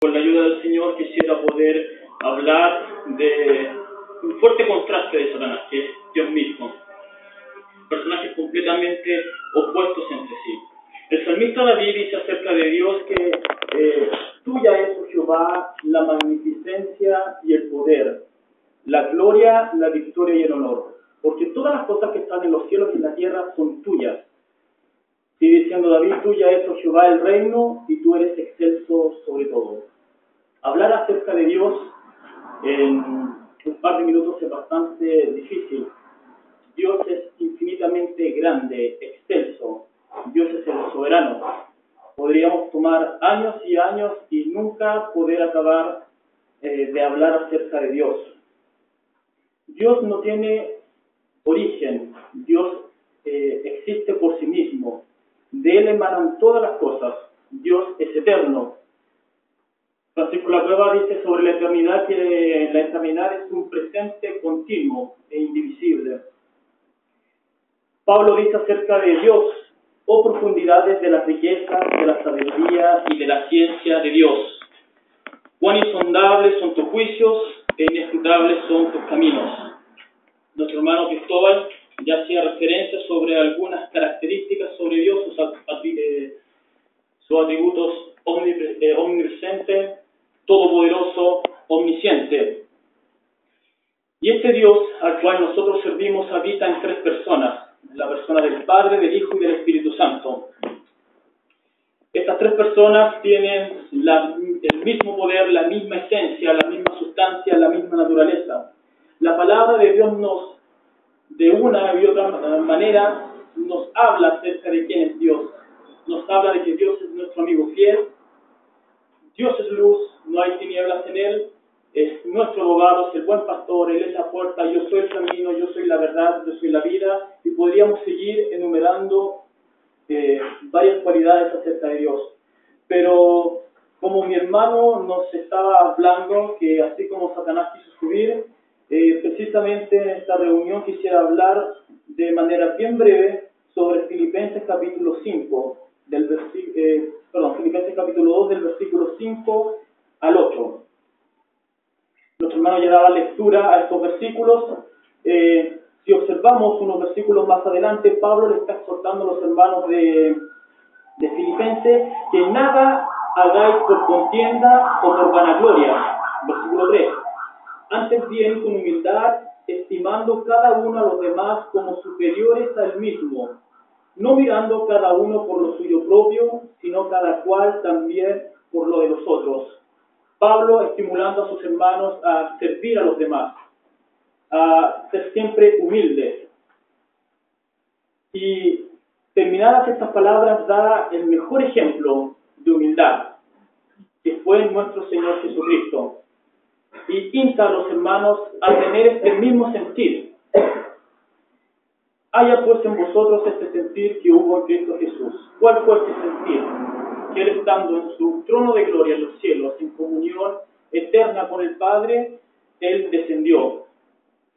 Con la ayuda del Señor quisiera poder hablar de un fuerte contraste de Satanás, que es Dios mismo. Personajes completamente opuestos entre sí. El salmista David dice acerca de Dios que tuya es, oh Jehová, la magnificencia y el poder, la gloria, la victoria y el honor. Porque todas las cosas que están en los cielos y en la tierra son tuyas. Sigue diciendo David, tuya es, oh Jehová, el reino y tú eres excelso sobre todo. Hablar acerca de Dios en un par de minutos es bastante difícil. Dios es infinitamente grande, excelso. Dios es el soberano. Podríamos tomar años y años y nunca poder acabar de hablar acerca de Dios. Dios no tiene origen. Dios existe por sí mismo. De Él emanan todas las cosas. Dios es eterno. Francisco Laprueba dice sobre la eternidad que la eternidad es un presente continuo e indivisible. Pablo dice acerca de Dios, oh profundidades de las riquezas, de la sabiduría y de la ciencia de Dios. Cuán insondables son tus juicios e inescrutables son tus caminos. Nuestro hermano Cristóbal ya hacía referencia sobre algunas características sobre Dios, sus atributos omnipresente, todopoderoso, omnisciente. Y este Dios al cual nosotros servimos habita en tres personas, la persona del Padre, del Hijo y del Espíritu Santo. Estas tres personas tienen el mismo poder, la misma esencia, la misma sustancia, la misma naturaleza. La palabra de Dios de una y otra manera, nos habla acerca de quién es Dios. Nos habla de que Dios es nuestro amigo fiel. Dios es luz, no hay tinieblas en Él. Es nuestro abogado, es el buen pastor, Él es la puerta, yo soy el camino, yo soy la verdad, yo soy la vida. Y podríamos seguir enumerando varias cualidades acerca de Dios. Pero como mi hermano nos estaba hablando, que así como Satanás quiso subir, precisamente en esta reunión quisiera hablar de manera bien breve sobre Filipenses capítulo 5, Filipenses capítulo 2 del versículo 5 al 8. Nuestro hermano ya daba lectura a estos versículos. Si observamos unos versículos más adelante, Pablo le está exhortando a los hermanos de Filipenses que nada hagáis por contienda o por vanagloria. Versículo 3. Antes bien, con humildad, estimando cada uno a los demás como superiores al mismo, no mirando cada uno por lo suyo propio, sino cada cual también por lo de los otros. Pablo estimulando a sus hermanos a servir a los demás, a ser siempre humildes. Y terminadas estas palabras da el mejor ejemplo de humildad, que fue nuestro Señor Jesucristo. Y insta a los hermanos a tener este mismo sentir. Haya pues en vosotros este sentir que hubo en Cristo Jesús. ¿Cuál fue este sentir? Que Él estando en su trono de gloria en los cielos, en comunión eterna con el Padre, Él descendió.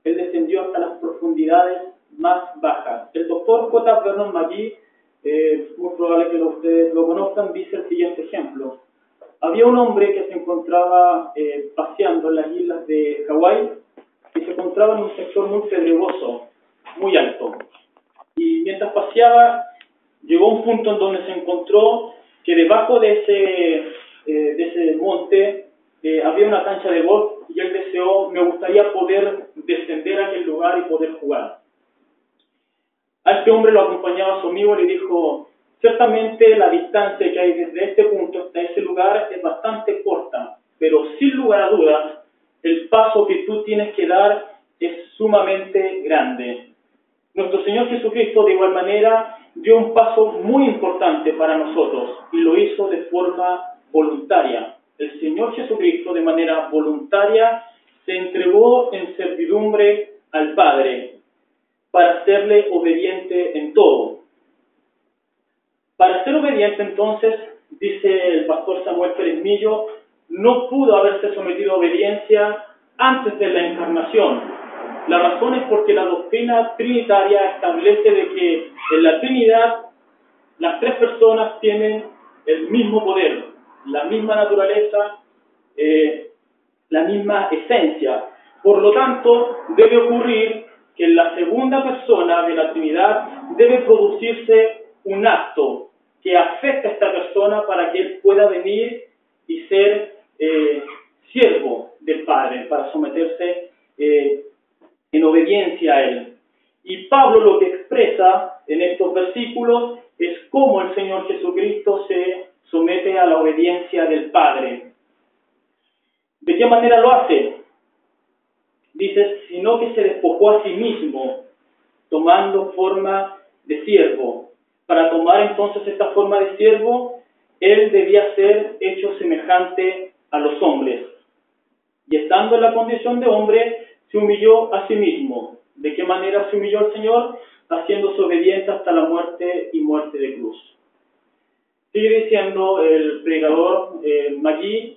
Él descendió hasta las profundidades más bajas. El doctor J. Vernon McGee, muy probable que ustedes lo conozcan, dice el siguiente ejemplo. Había un hombre que se encontraba paseando en las islas de Hawái y se encontraba en un sector muy pedregoso, muy alto. Y mientras paseaba, llegó a un punto en donde se encontró que debajo de ese monte había una cancha de golf y él deseó, me gustaría poder descender a aquel lugar y poder jugar. A este hombre lo acompañaba su amigo y le dijo, ciertamente la distancia que hay desde este punto hasta ese lugar es bastante corta, pero sin lugar a dudas, el paso que tú tienes que dar es sumamente grande. Nuestro Señor Jesucristo, de igual manera, dio un paso muy importante para nosotros y lo hizo de forma voluntaria. El Señor Jesucristo, de manera voluntaria, se entregó en servidumbre al Padre para serle obediente en todo. Para ser obediente, entonces, dice el pastor Samuel Pérez Millo, no pudo haberse sometido a obediencia antes de la encarnación. La razón es porque la doctrina trinitaria establece de que en la Trinidad las tres personas tienen el mismo poder, la misma naturaleza la misma esencia. Por lo tanto, debe ocurrir que en la segunda persona de la Trinidad debe producirse un acto que afecte a esta persona para que él pueda venir y ser siervo del Padre, para someterse en obediencia a Él. Y Pablo lo que expresa en estos versículos es cómo el Señor Jesucristo se somete a la obediencia del Padre. ¿De qué manera lo hace? Dice, sino que se despojó a sí mismo, tomando forma de siervo. Para tomar entonces esta forma de siervo, Él debía ser hecho semejante a los hombres. Y estando en la condición de hombre, se humilló a sí mismo. ¿De qué manera se humilló el Señor? Haciéndose obediente hasta la muerte y muerte de cruz. Sigue diciendo el predicador Magui,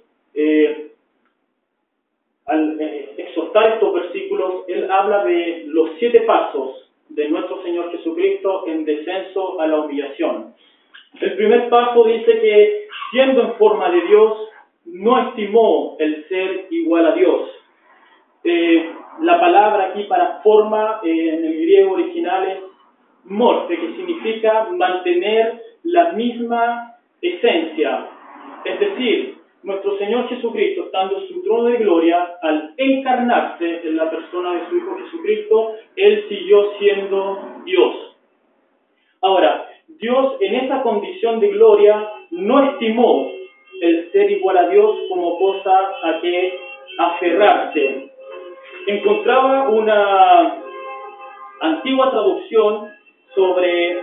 al exhortar estos versículos, él habla de los 7 pasos de nuestro Señor Jesucristo en descenso a la humillación. El primer paso dice que, siendo en forma de Dios, no estimó el ser igual a Dios. La palabra aquí para forma en el griego original es morfe, que significa mantener la misma esencia. Es decir, nuestro Señor Jesucristo, estando en su trono de gloria, al encarnarse en la persona de su Hijo Jesucristo, Él siguió siendo Dios. Ahora, Dios en esa condición de gloria no estimó el ser igual a Dios como cosa a que aferrarse. Encontraba una antigua traducción sobre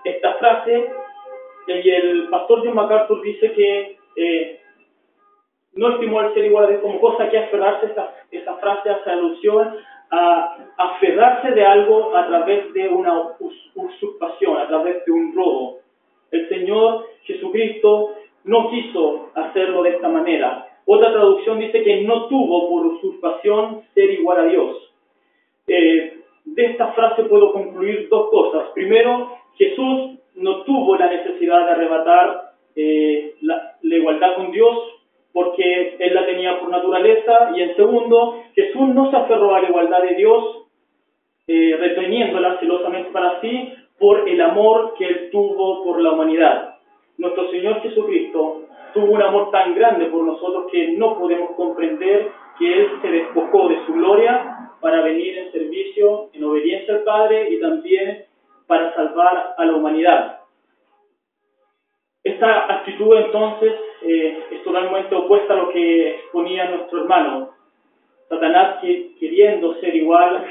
esta frase y el pastor John MacArthur dice que no estimó el ser igual a Dios como cosa que aferrarse. Esa frase hace alusión a aferrarse de algo a través de una usurpación, a través de un robo. El Señor Jesucristo no quiso hacerlo de esta manera. Otra traducción dice que no tuvo por usurpación ser igual a Dios. De esta frase puedo concluir 2 cosas. Primero, Jesús no tuvo la necesidad de arrebatar la igualdad con Dios porque Él la tenía por naturaleza. Y en segundo, Jesús no se aferró a la igualdad de Dios reteniéndola celosamente para sí por el amor que Él tuvo por la humanidad. Nuestro Señor Jesucristo tuvo un amor tan grande por nosotros que no podemos comprender que Él se despojó de su gloria para venir en servicio, en obediencia al Padre y también para salvar a la humanidad. Esta actitud entonces es totalmente opuesta a lo que exponía nuestro hermano. Satanás queriendo ser igual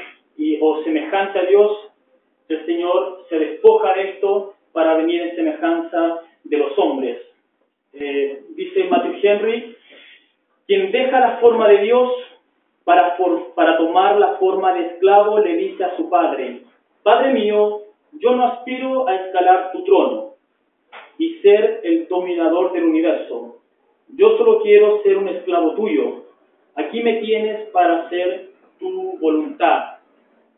o semejante a Dios, el Señor se despoja de esto para venir en semejanza de los hombres. Dice Matthew Henry, quien deja la forma de Dios para tomar la forma de esclavo le dice a su padre, Padre mío, yo no aspiro a escalar tu trono y ser el dominador del universo. Yo solo quiero ser un esclavo tuyo. Aquí me tienes para hacer tu voluntad.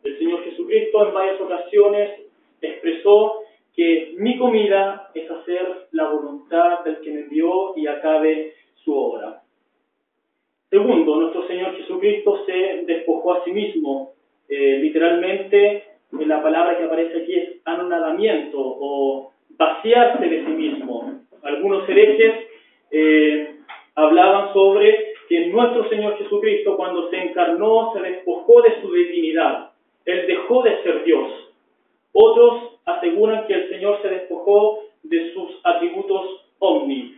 El Señor Jesucristo en varias ocasiones expresó que mi comida es hacer la voluntad del que me envió y acabe su obra. Segundo, nuestro Señor Jesucristo se despojó a sí mismo. Literalmente, la palabra que aparece aquí es anonadamiento o vaciarse de sí mismo. Algunos herejes hablaban sobre que nuestro Señor Jesucristo, cuando se encarnó, se despojó de su divinidad. Él dejó de ser Dios. Otros aseguran que el Señor se despojó de sus atributos omni.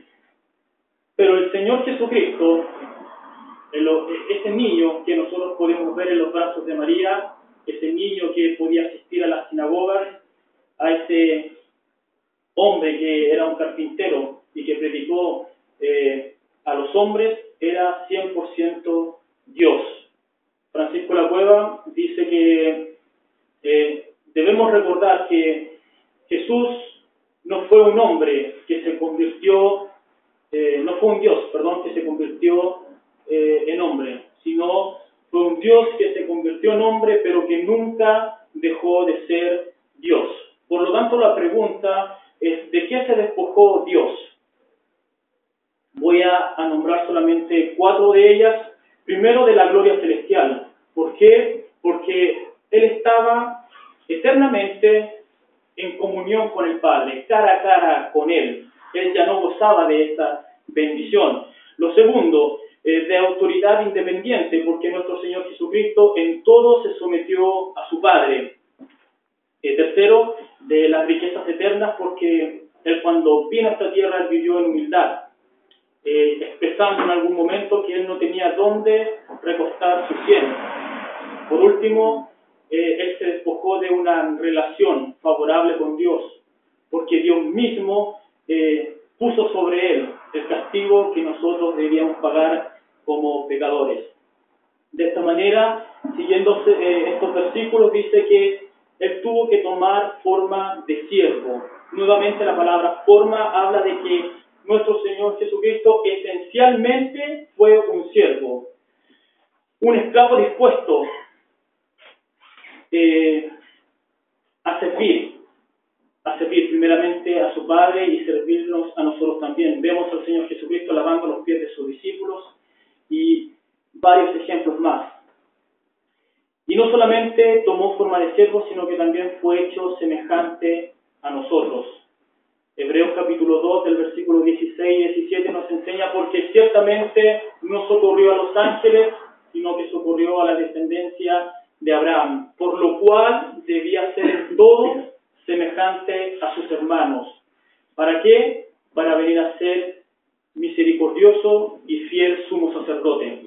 Pero el Señor Jesucristo, ese niño que nosotros podemos ver en los brazos de María, ese niño que podía asistir a las sinagogas, a ese hombre que era un carpintero y que predicó a los hombres, era 100% Dios. Francisco La Cueva dice que debemos recordar que Jesús no fue un hombre que se convirtió, no fue un Dios, que se convirtió en hombre, sino fue un Dios que se convirtió en hombre, pero que nunca dejó de ser Dios. Por lo tanto, la pregunta es, ¿de qué se despojó Dios? Voy a nombrar solamente 4 de ellas. Primero, de la gloria celestial. ¿Por qué? Porque Él estaba eternamente en comunión con el Padre, cara a cara con Él. Él ya no gozaba de esta bendición. Lo segundo, de autoridad independiente, porque nuestro Señor Jesucristo en todo se sometió a su Padre. Tercero, de las riquezas eternas, porque Él cuando vino a esta tierra, Él vivió en humildad, expresando en algún momento que Él no tenía dónde recostar su sien. Por último, Él se despojó de una relación favorable con Dios, porque Dios mismo puso sobre Él el castigo que nosotros debíamos pagar como pecadores. De esta manera, siguiendo estos versículos, dice que Él tuvo que tomar forma de siervo. Nuevamente la palabra forma habla de que nuestro Señor Jesucristo esencialmente fue un siervo, un esclavo dispuesto a servir primeramente a su Padre y servirnos a nosotros también. Vemos al Señor Jesucristo lavando los pies de sus discípulos y varios ejemplos más. Y no solamente tomó forma de siervo, sino que también fue hecho semejante a nosotros. Hebreos capítulo 2, del versículo 16 y 17 nos enseña: porque ciertamente no socorrió a los ángeles, sino que socorrió a la descendencia de Abraham, por lo cual debía ser en todo semejante a sus hermanos. ¿Para qué? Para venir a ser misericordioso y fiel sumo sacerdote.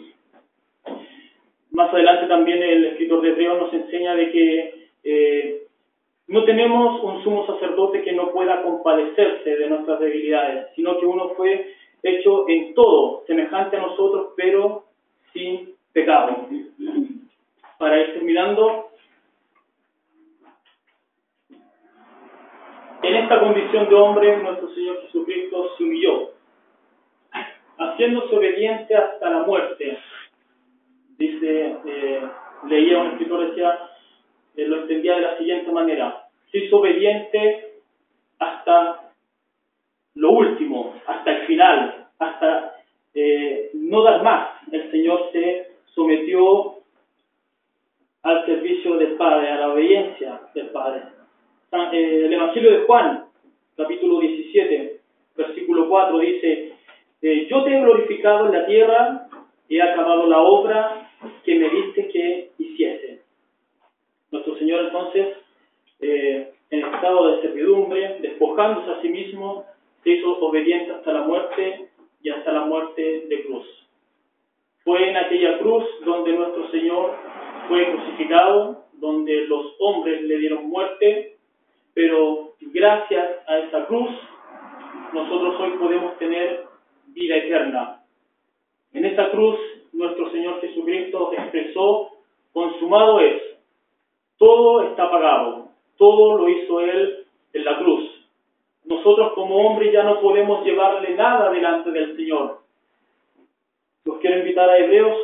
Más adelante también el escritor de Hebreos nos enseña de que no tenemos un sumo sacerdote que no pueda compadecerse de nuestras debilidades, sino que uno fue hecho en todo semejante a nosotros, pero sin pecado. Para ir terminando, en esta condición de hombre, nuestro Señor Jesucristo se humilló, haciéndose obediente hasta la muerte. Dice, leía un escritor, decía, lo entendía de la siguiente manera: se hizo obediente hasta lo último, hasta el final, hasta no dar más. El Señor se sometió al servicio del Padre, a la obediencia del Padre. El Evangelio de Juan, capítulo 17, versículo 4, dice: yo te he glorificado en la tierra, he acabado la obra que me diste que hiciese. Nuestro Señor entonces, en estado de servidumbre, despojándose a sí mismo, se hizo obediente hasta la muerte y hasta la muerte de cruz. Fue en aquella cruz donde nuestro Señor fue crucificado, donde los hombres le dieron muerte, pero gracias a esa cruz nosotros hoy podemos tener vida eterna. En esa cruz nuestro Señor Jesucristo expresó: consumado es, todo está pagado, todo lo hizo Él en la cruz. Nosotros como hombres ya no podemos llevarle nada delante del Señor. Los quiero invitar a Hebreos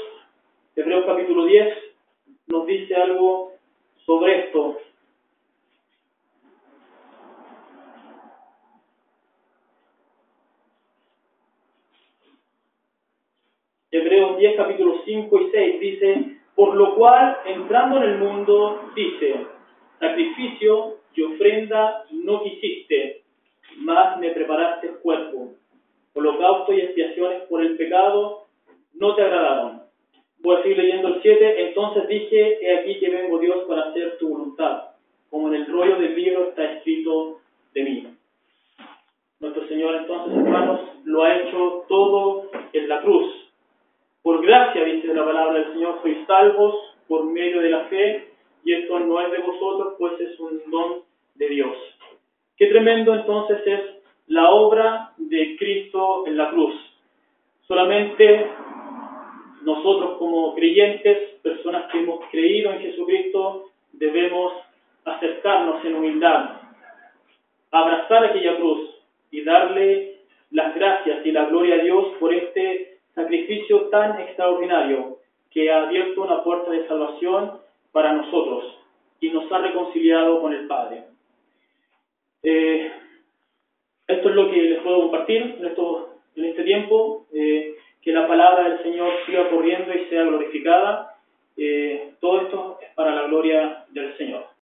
capítulo 10, nos dice algo sobre esto. Hebreos 10, capítulos 5 y 6 dice: por lo cual, entrando en el mundo, dice, sacrificio y ofrenda no quisiste, mas me preparaste el cuerpo. Holocausto y expiaciones por el pecado no te agradaron. Voy a seguir leyendo el 7. Entonces dije: he aquí que vengo, Dios, para hacer tu voluntad, como en el rollo del libro está escrito de mí. Nuestro Señor entonces, hermanos, lo ha hecho todo en la cruz. Por gracia, dice la palabra del Señor, sois salvos por medio de la fe, y esto no es de vosotros, pues es un don de Dios. Qué tremendo entonces es la obra de Cristo en la cruz. Solamente nosotros como creyentes, personas que hemos creído en Jesucristo, debemos acercarnos en humildad, abrazar aquella cruz y darle las gracias y la gloria a Dios por este sacrificio tan extraordinario que ha abierto una puerta de salvación para nosotros y nos ha reconciliado con el Padre. Esto es lo que les puedo compartir en estos en este tiempo, que la palabra del Señor siga corriendo y sea glorificada. Todo esto es para la gloria del Señor.